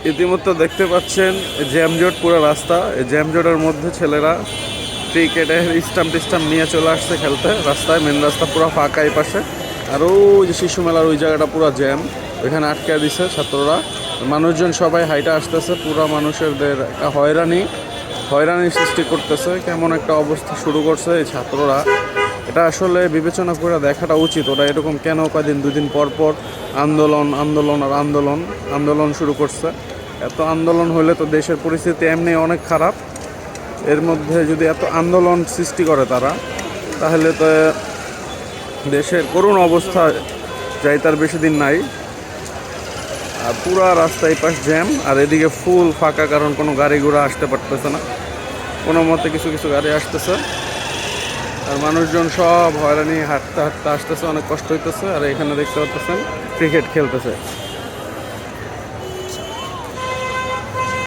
ইতিমধ্যে দেখতে পাচ্ছেন জ্যামজট পুরো রাস্তা। এই জ্যামজটের মধ্যে ছেলেরা ক্রিকেটের স্টাম্প নিয়ে চলে আসছে খেলতে রাস্তায়। মেন রাস্তা পুরো ফাঁকা এই পাশে। আর ওই যে শিশু মেলার ওই জায়গাটা পুরো জ্যাম, ওইখানে আটকে দিছে ছাত্ররা। মানুষজন সবাই হাইটা আসতেছে, পুরো মানুষদের একটা হয়রানির সৃষ্টি করতেছে। কেমন একটা অবস্থা শুরু করছে এই ছাত্ররা, এটা আসলে বিবেচনা করে দেখাটা উচিত। ওরা এরকম কেন কদিন দুদিন পর পর আন্দোলন শুরু করছে। এত আন্দোলন হলে তো দেশের পরিস্থিতি এমনি অনেক খারাপ। এর মধ্যে যদি এত আন্দোলন সৃষ্টি করে তারা, তাহলে তো দেশের করুণ অবস্থা তার বেশি দিন নাই। আর পুরা রাস্তা এই পাশ জ্যাম, আর এদিকে ফুল ফাঁকা, কারণ কোনো গাড়ি ঘোড়া আসতে পারতেছে না। কোনো মতে কিছু কিছু গাড়ি আসতেছে, আর মানুষজন সব হয়রানি হাঁটতে হাঁটতে আসতেছে, অনেক কষ্ট হইতেছে। আর এখানে দেখতে পাচ্ছেন ক্রিকেট খেলতেছে।